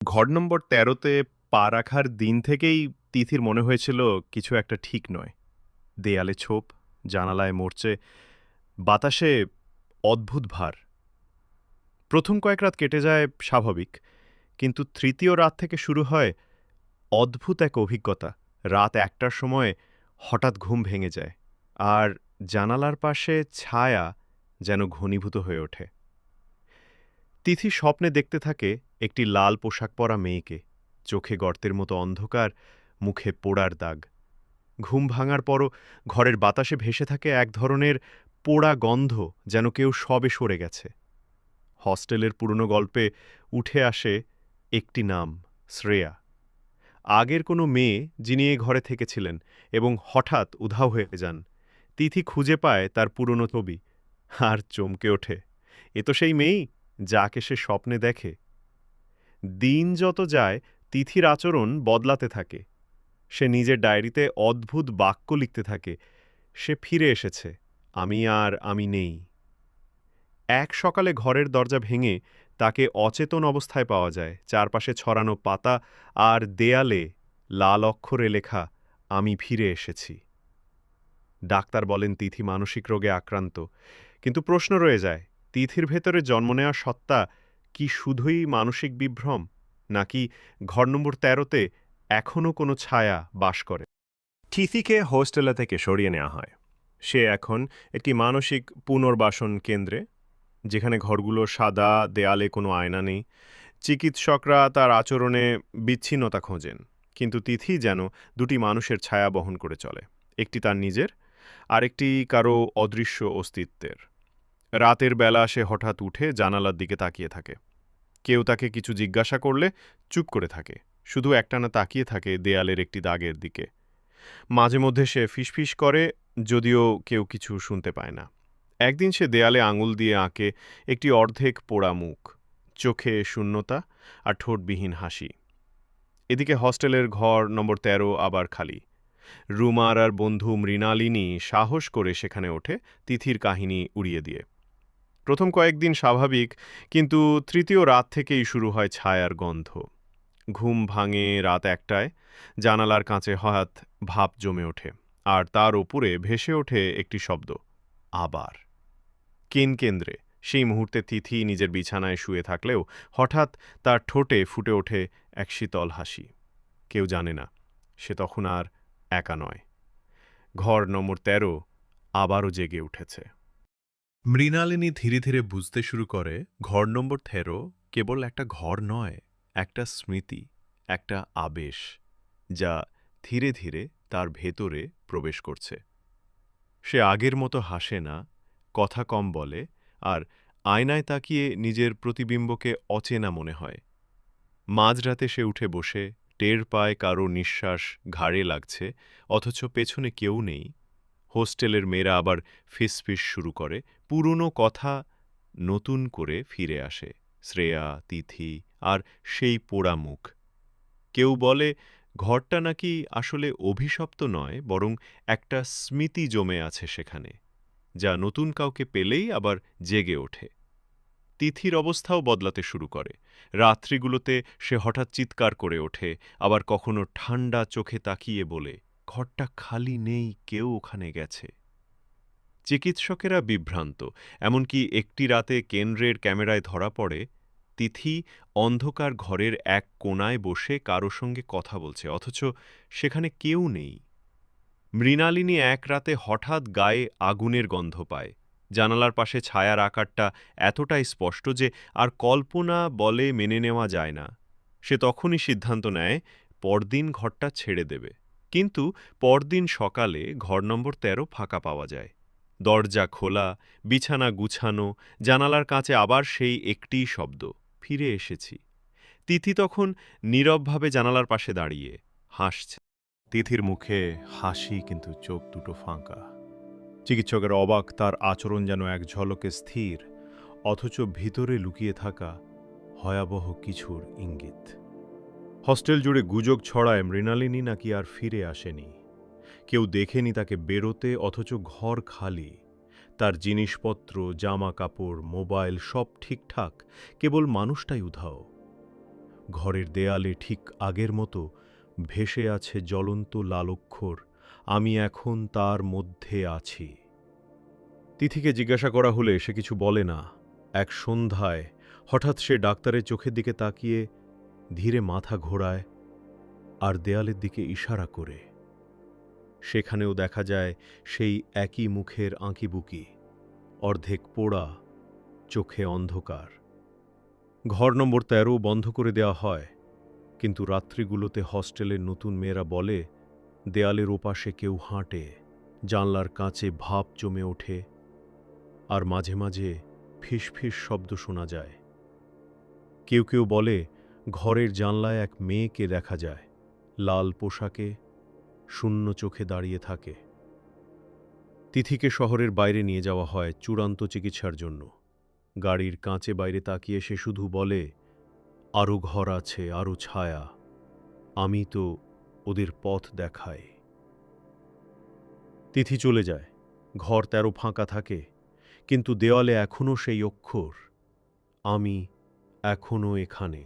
ঘর নম্বর ১৩তে পা রাখার দিন থেকেই তিথির মনে হয়েছিল কিছু একটা ঠিক নয়। দেয়ালে ছোপ, জানালায় মরচে, বাতাসে অদ্ভুত ভার। প্রথম কয়েক রাত কেটে যায় স্বাভাবিক, কিন্তু তৃতীয় রাত থেকে শুরু হয় অদ্ভুত এক অভিজ্ঞতা। রাত ১টার সময় হঠাৎ ঘুম ভেঙে যায়, আর জানালার পাশে ছায়া যেন ঘনীভূত হয়ে ওঠে। তিথি স্বপ্নে দেখতে থাকে একটি লাল পোশাক পরা মেয়েকে, চোখে গর্তের মতো অন্ধকার, মুখে পোড়ার দাগ। ঘুম ভাঙার পরও ঘরের বাতাসে ভেসে থাকে এক ধরনের পোড়া গন্ধ, যেন কেউ সবে সরে গেছে। হস্টেলের পুরনো গল্পে উঠে আসে একটি নাম, শ্রেয়া। আগের কোনো মেয়ে যিনি এ ঘরে থেকেছিলেন এবং হঠাৎ উধাও হয়ে যান। তিথি খুঁজে পায় তার পুরনো ছবি, আর চমকে ওঠে। এ তো সেই মেয়েই যাকে সে স্বপ্নে দেখে। দিন যত যায় তিথির আচরণ বদলাতে থাকে। সে নিজের ডায়েরিতে অদ্ভুত বাক্য লিখতে থাকে। সে ফিরে এসেছে, আমি নেই। এক সকালে ঘরের দরজা ভেঙে তাকে অচেতন অবস্থায় পাওয়া যায়। চারপাশে ছড়ানো পাতা আর দেয়ালে লাল অক্ষরে লেখা, আমি ফিরে এসেছি। ডাক্তার বলেন তিথি মানসিক রোগে আক্রান্ত, কিন্তু প্রশ্ন রয়ে যায়, তিথির ভেতরে জন্ম নেওয়া সত্তা কি শুধুই মানসিক বিভ্রম, নাকি ঘর নম্বর ১৩তে এখনও কোনো ছায়া বাস করে? তিথিকে হোস্টেলে থেকে সরিয়ে নেওয়া হয়। সে এখন একটি মানসিক পুনর্বাসন কেন্দ্রে, যেখানে ঘরগুলো সাদা, দেয়ালে কোনো আয়না নেই। চিকিৎসকরা তার আচরণে বিচ্ছিন্নতা খোঁজেন, কিন্তু তিথি যেন দুটি মানুষের ছায়া বহন করে চলে, একটি তার নিজের, আরেকটি কারো অদৃশ্য অস্তিত্বের। রাতের বেলা সে হঠাৎ উঠে জানালার দিকে তাকিয়ে থাকে। কেউ তাকে কিছু জিজ্ঞাসা করলে চুপ করে থাকে, শুধু একটানা তাকিয়ে থাকে দেয়ালের একটি দাগের দিকে। মাঝে মধ্যে সে ফিসফিস করে, যদিও কেউ কিছু শুনতে পায় না। একদিন সে দেয়ালে আঙুল দিয়ে আঁকে একটি অর্ধেক পোড়া মুখ, চোখে শূন্যতা আর ঠোঁটবিহীন হাসি। এদিকে হস্টেলের ঘর নম্বর ১৩ আবার খালি। রুমার আর বন্ধু মৃণালিনী সাহস করে সেখানে ওঠে, তিথির কাহিনী উড়িয়ে দিয়ে। প্রথম কয়েকদিন স্বাভাবিক, কিন্তু তৃতীয় রাত থেকেই শুরু হয় ছায়ার গন্ধ। ঘুম ভাঙে রাত ১টায়, জানালার কাঁচে হঠাৎ ভাপ জমে ওঠে, আর তার ওপরে ভেসে ওঠে একটি শব্দ, আবার। কেন্দ্রে সেই মুহূর্তে তিথি নিজের বিছানায় শুয়ে থাকলেও হঠাৎ তার ঠোঁটে ফুটে ওঠে এক শীতল হাসি। কেউ জানে না, সে তখন আর একা নয়। ঘর নম্বর ১৩ আবারও জেগে উঠেছে। মৃণালিনী ধীরে ধীরে বুঝতে শুরু করে ঘর নম্বর ১৩ কেবল একটা ঘর নয়, একটা স্মৃতি, একটা আবেশ, যা ধীরে ধীরে তার ভেতরে প্রবেশ করছে। সে আগের মতো হাসে না, কথা কম বলে, আর আয়নায় তাকিয়ে নিজের প্রতিবিম্বকে অচেনা মনে হয়। মাঝরাতে সে উঠে বসে, টের পায় কারো নিঃশ্বাস ঘাড়ে লাগছে, অথচ পেছনে কেউ নেই। হোস্টেলের মেয়েরা আবার ফিসফিস শুরু করে, পুরনো কথা নতুন করে ফিরে আসে, শ্রেয়া, তিথি আর সেই পোড়া মুখ। কেউ বলে ঘরটা নাকি আসলে অভিশপ্ত নয়, বরং একটা স্মৃতি জমে আছে সেখানে, যা নতুন কাউকে পেলেই আবার জেগে ওঠে। তিথির অবস্থাও বদলাতে শুরু করে। রাত্রিগুলোতে সে হঠাৎ চিৎকার করে ওঠে, আবার কখনো ঠান্ডা চোখে তাকিয়ে বলে, ঘরটা খালি নেই, কেউ ওখানে গেছে। চিকিৎসকেরা বিভ্রান্ত, এমনকি একটি রাতে কেন্দ্রের ক্যামেরায় ধরা পড়ে তিথি অন্ধকার ঘরের এক কোণায় বসে কারো সঙ্গে কথা বলছে, অথচ সেখানে কেউ নেই। মৃণালিনী এক রাতে হঠাৎ গায়ে আগুনের গন্ধ পায়। জানালার পাশে ছায়ার আকারটা এতটাই স্পষ্ট যে আর কল্পনা বলে মেনে নেওয়া যায় না। সে তখনই সিদ্ধান্ত নেয় পরদিন ঘরটা ছেড়ে দেবে। কিন্তু পরদিন সকালে ঘর নম্বর ১৩ ফাঁকা পাওয়া যায়। দরজা খোলা, বিছানা গুছানো, জানালার কাছে আবার সেই একটিই শব্দ, ফিরে এসেছি। তিথি তখন নীরবভাবে জানালার পাশে দাঁড়িয়ে হাসছে। তিথির মুখে হাসি, কিন্তু চোখ দুটো ফাঁকা। চিকিৎসকের অবাক, তার আচরণ যেন এক ঝলকে স্থির, অথচ ভিতরে লুকিয়ে থাকা ভয়াবহ কিছুর ইঙ্গিত। হস্টেল জুড়ে গুজব ছড়ায় মৃণালিনী নাকি আর ফিরে আসেনি। কেউ দেখেনি তাকে বেরোতে, অথচ ঘর খালি। তার জিনিসপত্র, জামা কাপড়, মোবাইল সব ঠিকঠাক, কেবল মানুষটাই উধাও। ঘরের দেয়ালে ঠিক আগের মতো ভেসে আছে জ্বলন্ত লাল অক্ষর, আমি এখন তার মধ্যে আছি। তিথিকে জিজ্ঞাসা করা হলে সে কিছু বলে না। এক সন্ধ্যায় হঠাৎ সে ডাক্তারের চোখের দিকে তাকিয়ে ধীরে মাথা ঘোরায় আর দেয়ালের দিকে ইশারা করে। সেখানেও দেখা যায় সেই একই মুখের আঁকিবুকি, অর্ধেক পোড়া, চোখে অন্ধকার। ঘর নম্বর ১৩ বন্ধ করে দেওয়া হয়, কিন্তু রাত্রিগুলোতে হস্টেলের নতুন মেয়েরা বলে দেয়ালের ওপাশে কেউ হাঁটে, জানলার কাঁচে ভাপ জমে ওঠে, আর মাঝে মাঝে ফিসফিস শব্দ শোনা যায়। কেউ কেউ বলে ঘরের জানলায় এক মেয়েকে দেখা যায়, লাল পোশাকে, শূন্য চোখে দাঁড়িয়ে থাকে। তিথিকে শহরের বাইরে নিয়ে যাওয়া হয় চূড়ান্ত চিকিৎসার জন্য। গাড়ির কাঁচে বাইরে তাকিয়ে সে শুধু বলে, আরও ঘর আছে, আরও ছায়া, আমি তো ওদের পথ দেখাই। তিথি চলে যায়, ঘর ১৩ ফাঁকা থাকে, কিন্তু দেওয়ালে এখনও সেই অক্ষর, আমি এখনও এখানে।